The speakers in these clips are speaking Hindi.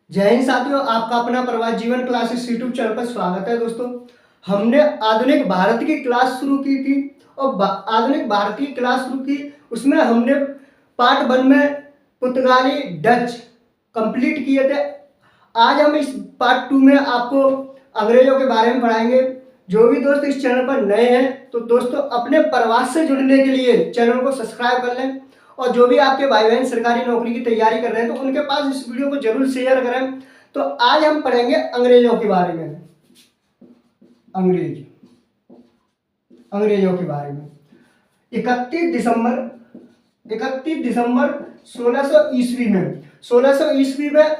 जय हिंद साथियों, आपका अपना प्रवास जीवन क्लासेस यूट्यूब चैनल पर स्वागत है। दोस्तों, हमने आधुनिक भारत की क्लास शुरू की थी और आधुनिक भारत की क्लास शुरू की, उसमें हमने पार्ट 1 में पुर्तगाली डच कंप्लीट किए थे। आज हम इस पार्ट 2 में आपको अंग्रेजों के बारे में पढ़ाएंगे। जो भी दोस्त इस चैनल पर नए हैं तो दोस्तों अपने प्रवास से जुड़ने के लिए चैनल को सब्सक्राइब कर लें, और जो भी आपके भाई बहन सरकारी नौकरी की तैयारी कर रहे हैं तो उनके पास इस वीडियो को जरूर शेयर करें। तो आज हम पढ़ेंगे अंग्रेजों के बारे में। अंग्रेजों के बारे में 31 दिसंबर 1600 ईस्वी में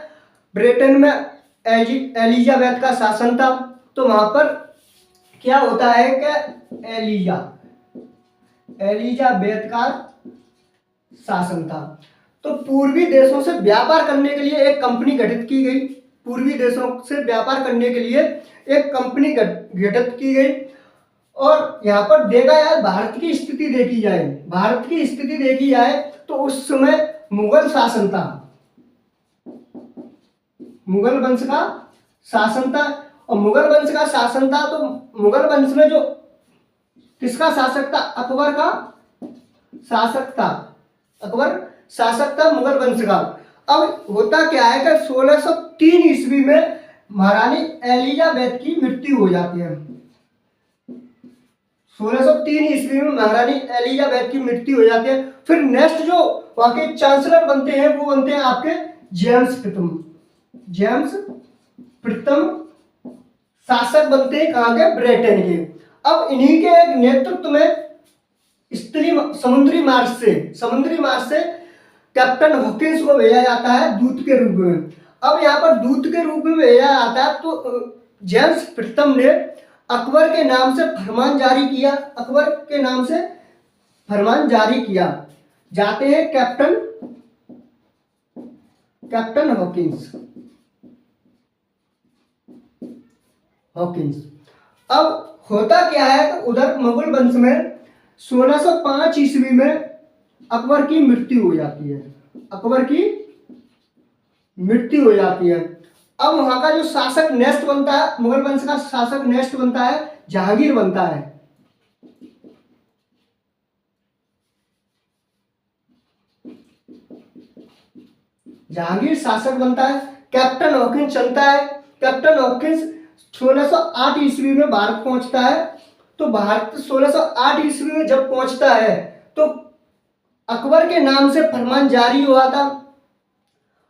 ब्रिटेन में एलिजाबेथ का शासन था। तो वहां पर क्या होता है कि एलिजाबेथ का शासन था। तो पूर्वी देशों से व्यापार करने के लिए एक कंपनी गठित की गई। पूर्वी देशों से व्यापार करने के लिए एक कंपनी गठित की गई। और यहाँ पर देखा जाए, भारत की स्थिति देखी जाए तो उस समय मुगल शासन था, मुगल वंश का शासन था। और मुगल वंश का शासन था तो मुगल वंश में जो किसका शासक था? अकबर का शासक था मुगल वंश का। अब होता क्या है कि 1603 ईस्वी में महारानी एलिजाबेथ की मृत्यु हो जाती है। 1603 ईस्वी में महारानी एलिजाबेथ की मृत्यु हो जाती है। फिर नेक्स्ट जो वहां के चांसलर बनते हैं वो बनते हैं आपके जेम्स प्रथम शासक बनते हैं कहाँ के? ब्रिटेन के। अब इन्हीं के एक नेतृत्व में समुद्री मार्ग से कैप्टन हॉकिंस को भेजा जाता है दूत के रूप में। अब यहाँ पर दूत के रूप में भेजा जाता है तो जेम्स प्रथम ने अकबर के नाम से फरमान जारी किया। जाते हैं कैप्टन हॉकिंस। अब होता क्या है तो उधर मुगल वंश में 1605 ईस्वी में अकबर की मृत्यु हो जाती है। अब वहां का जो शासक नेक्स्ट बनता है, मुगल वंश का शासक नेक्स्ट बनता है जहांगीर बनता है। जहांगीर शासक बनता है। कैप्टन हॉकिंस चलता है। कैप्टन हॉकिंस 1608 ईस्वी में भारत पहुंचता है। तो भारत 1608 ईस्वी में जब पहुंचता है तो अकबर के नाम से फरमान जारी हुआ था।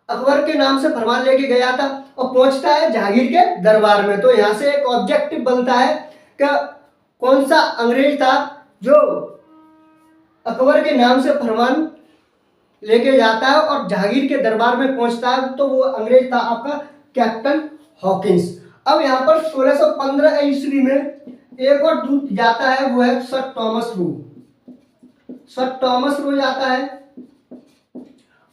अकबर के नाम से फरमान लेके गया था और पहुंचता है जहांगीर के दरबार में। तो यहाँ से एक ऑब्जेक्टिव बनता है कि कौन सा अंग्रेज था जो अकबर के नाम से फरमान लेके जाता है और जहांगीर के दरबार में पहुंचता है। तो वो अंग्रेज था आपका कैप्टन हॉकिंस। अब यहाँ पर 1615 ईस्वी में एक और दूत जाता है, वो है सर टॉमस रो जाता है।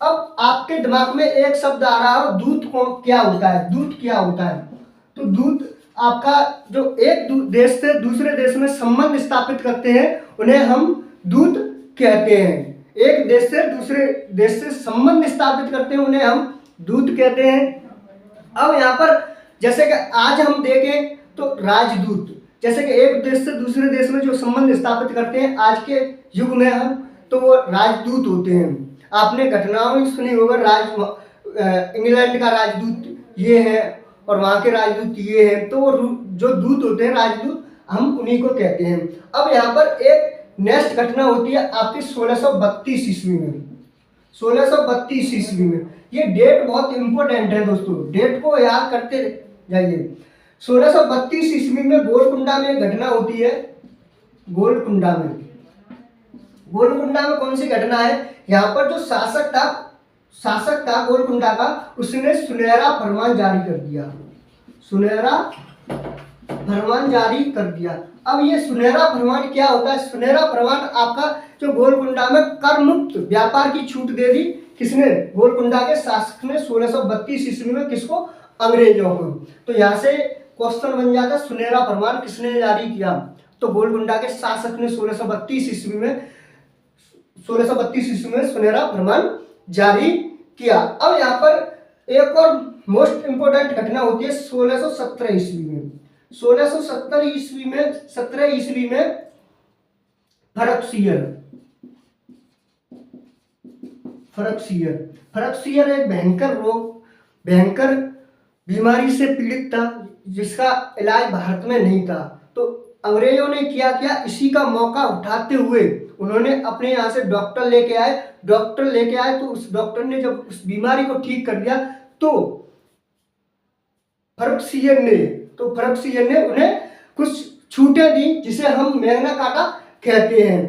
अब आपके दिमाग में एक शब्द आ रहा है, दूत क्या होता है? तो दूत आपका जो एक देश से दूसरे देश में संबंध स्थापित करते हैं उन्हें हम दूत कहते हैं। एक देश से दूसरे देश से संबंध स्थापित करते हैं उन्हें हम दूत कहते हैं। अब यहाँ पर जैसे कि आज हम देखें तो राजदूत, जैसे कि एक देश से दूसरे देश में जो संबंध स्थापित करते हैं आज के युग में हम, तो वो राजदूत होते हैं। आपने घटनाओं में सुनी होगा, इंग्लैंड का राजदूत ये है और वहाँ के राजदूत ये हैं। तो वो जो दूत होते हैं राजदूत, हम उन्हीं को कहते हैं। अब यहाँ पर एक नेक्स्ट घटना होती है आपकी 1632 ईस्वी में। ये डेट बहुत इंपॉर्टेंट है दोस्तों, डेट को याद करते जाइए। 1632 ईस्वी में गोलकुंडा में घटना होती है। गोलकुंडा में कौन सी घटना है? यहाँ पर जो शासक था गोलकुंडा का, उसने सुनहरा फरमान जारी कर दिया। अब ये सुनहरा फरमान क्या होता है? सुनहरा फरमान आपका जो गोलकुंडा में कर मुक्त व्यापार की छूट दे दी। किसने? गोलकुंडा के शासक ने 1632 ईस्वी में। किसको? अंग्रेजों को। तो यहाँ से क्वेश्चन बन जाता है, सुनहरा फरमान किसने जारी किया? तो गोलकुंडा के शासक ने 1632 ईस्वी में सुनहरा फरमान जारी किया। अब यहाँ पर एक और मोस्ट इंपोर्टेंट घटना होती है 1617 ईस्वी में। 1670 ईस्वी में 17 ईस्वी में फर्रुखसियर फर्रुखसियर फर्रुखसियर एक भयंकर बीमारी से पीड़ित था, जिसका इलाज भारत में नहीं था। तो अंग्रेजों ने क्या किया, इसी का मौका उठाते हुए उन्होंने अपने यहाँ से डॉक्टर लेके आए। तो उस डॉक्टर ने जब उस बीमारी को ठीक कर दिया तो फर्रुखसियर ने उन्हें कुछ छूटें दी, जिसे हम मैग्ना कार्टा कहते हैं।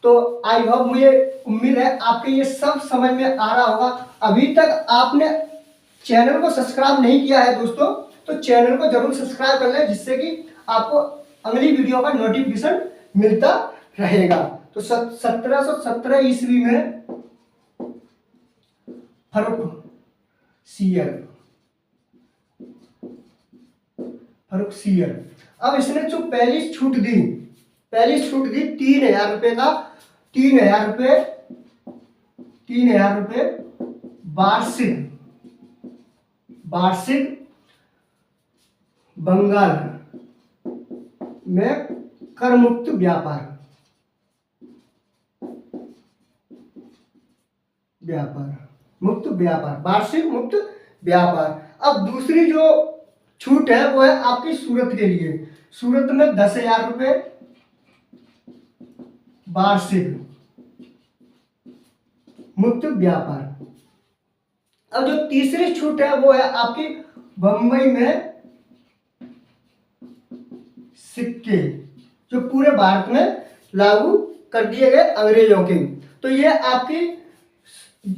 तो आई होप, मुझे उम्मीद है आपके ये सब समझ में आ रहा होगा। अभी तक आपने चैनल को सब्सक्राइब नहीं किया है दोस्तों, तो चैनल को जरूर सब्सक्राइब कर लें, जिससे कि आपको अगली वीडियो का नोटिफिकेशन मिलता रहेगा। तो 1717 ईस्वी में फर्रुखसियर अब इसने जो पहली छूट दी 3,000 रुपए का 3,000 रुपए वार्षिक बंगाल में कर मुक्त वार्षिक मुक्त व्यापार। अब दूसरी जो छूट है वो है आपकी सूरत के लिए। सूरत में 10,000 रुपए वार्षिक मुक्त व्यापार। अब जो तीसरी छूट है वो है आपकी बंबई में सिक्के, जो पूरे भारत में लागू कर दिए गए अंग्रेजों के। तो ये आपकी,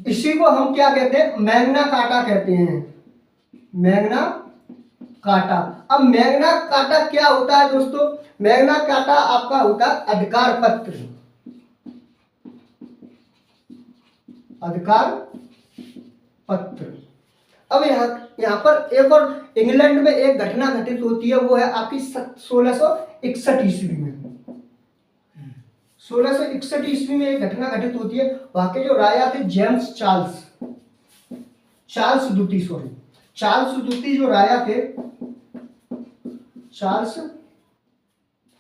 इसी को हम क्या कहते हैं, मैग्ना कार्टा कहते हैं, मैग्ना कार्टा। अब मैग्ना कार्टा क्या होता है दोस्तों? मैग्ना कार्टा आपका होता है अधिकार पत्र। अब यहाँ पर एक और इंग्लैंड में एक घटना घटित होती है, वो है आपकी 1661 ईस्वी में। 1661 ईस्वी में एक घटना घटित होती है। वहां के जो राजा थे जेम्स चार्ल्स द्वितीय जो राजा थे, चार्ल्स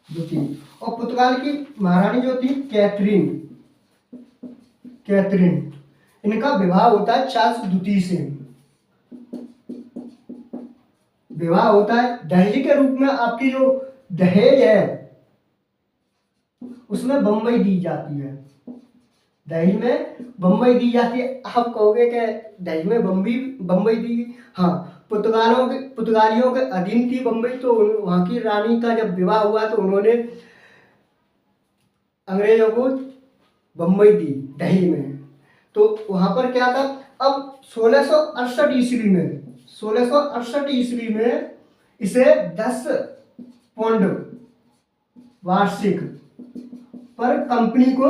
द्वितीय, और पुर्तगाल की महारानी जो थी कैथरीन, इनका विवाह होता है चार्ल्स द्वितीय से। विवाह होता है, दहेज के रूप में आपकी जो दहेज है उसमें बंबई दी जाती है। दहेज में बंबई दी जाती है। आप कहोगे कि दहेज में बंबई दी, हाँ, पुर्तगालियों के अधीन थी बंबई। तो वहां की रानी का जब विवाह हुआ तो उन्होंने अंग्रेजों को बंबई दी दहेज में। तो वहां पर क्या था, अब 1668 ईस्वी में इसे 10 पौंड वार्षिक पर कंपनी को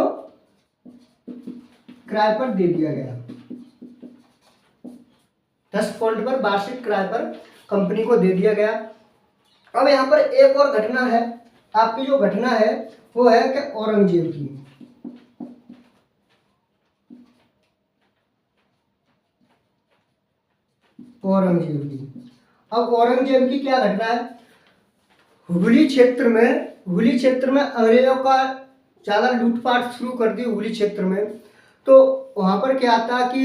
किराए पर दे दिया गया। 10 पौंड पर वार्षिक किराए पर कंपनी को दे दिया गया। अब यहाँ पर एक और घटना है, आपकी जो घटना है वो है कि औरंगजेब की। अब औरंगजेब की क्या घटना है? हुगली क्षेत्र में अंग्रेजों का ज्यादा लूटपाट शुरू कर दी हुगली क्षेत्र में। तो वहां पर क्या था कि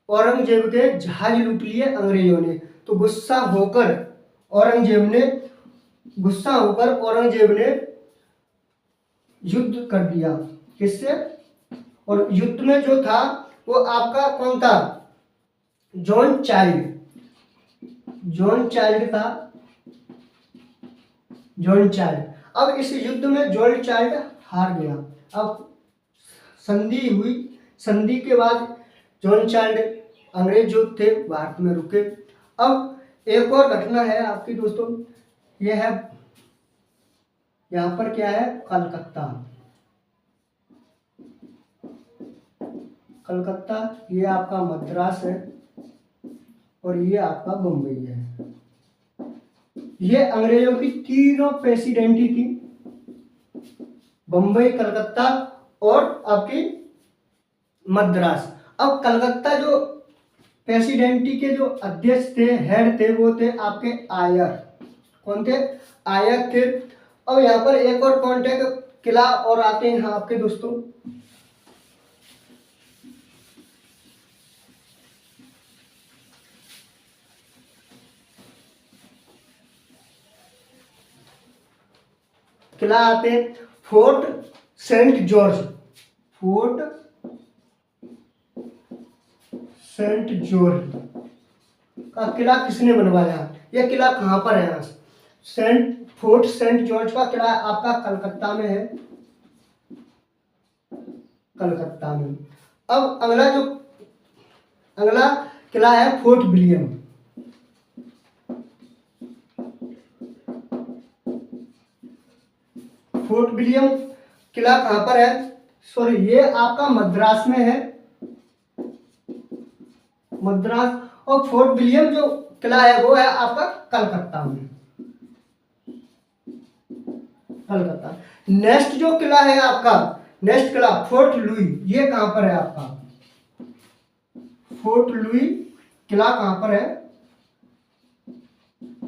औरंगजेब के जहाज लूट लिए अंग्रेजों ने। तो गुस्सा होकर औरंगजेब ने युद्ध कर दिया। किससे? और युद्ध में जो था वो आपका कौन था? जॉन चाइल्ड था। अब इस युद्ध में जॉन चाइल्ड हार गया। अब संधि हुई, संधि के बाद जॉन चाइल्ड, अंग्रेज जो थे भारत में रुके। अब एक और घटना है आपकी दोस्तों, यह है यहाँ पर क्या है, कलकत्ता, ये आपका मद्रास है और ये आपका बम्बई है। ये अंग्रेजों की तीनों प्रेसिडेंटी थी, बम्बई, कलकत्ता और आपकी मद्रास। अब कलकत्ता जो प्रेसिडेंटी के जो अध्यक्ष थे, हेड थे, वो थे आपके आयर। कौन थे? आयर थे। अब यहाँ पर एक और कॉन्टेक्ट किला और आते हैं आपके दोस्तों। किला आते हैं Fort Saint George. Fort Saint George का किला किसने बनवाया? यह किला कहाँ पर है? फोर्ट सेंट जॉर्ज का किला आपका कलकत्ता में है। कलकत्ता में। अब अगला किला है फोर्ट विलियम। फोर्ट विलियम किला कहाँ पर है? सॉरी, ये आपका मद्रास में है, मद्रास। और फोर्ट विलियम जो किला है वो है आपका कलकत्ता में। कलकत्ता। नेक्स्ट जो किला है आपका, नेक्स्ट किला फोर्ट लुई, ये कहां पर है आपका? फोर्ट लुई किला कहां पर है?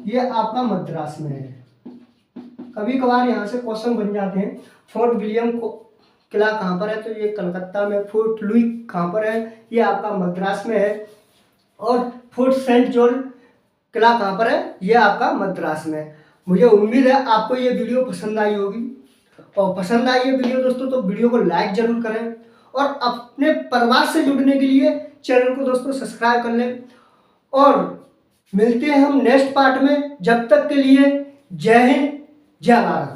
ये आपका मद्रास में है। कभी कभार यहां से क्वेश्चन बन जाते हैं। फोर्ट विलियम को किला कहां पर है? तो ये कलकत्ता में। फोर्ट लुई कहां पर है? ये आपका मद्रास में है। और फोर्ट सेंट जॉर्ज किला कहां पर है? ये आपका मद्रास में है। मुझे उम्मीद है आपको ये वीडियो पसंद आई होगी, और पसंद आई है वीडियो दोस्तों तो वीडियो को लाइक जरूर करें, और अपने परिवार से जुड़ने के लिए चैनल को दोस्तों सब्सक्राइब कर लें। और मिलते हैं हम नेक्स्ट पार्ट में। जब तक के लिए जय हिंद, जय भारत।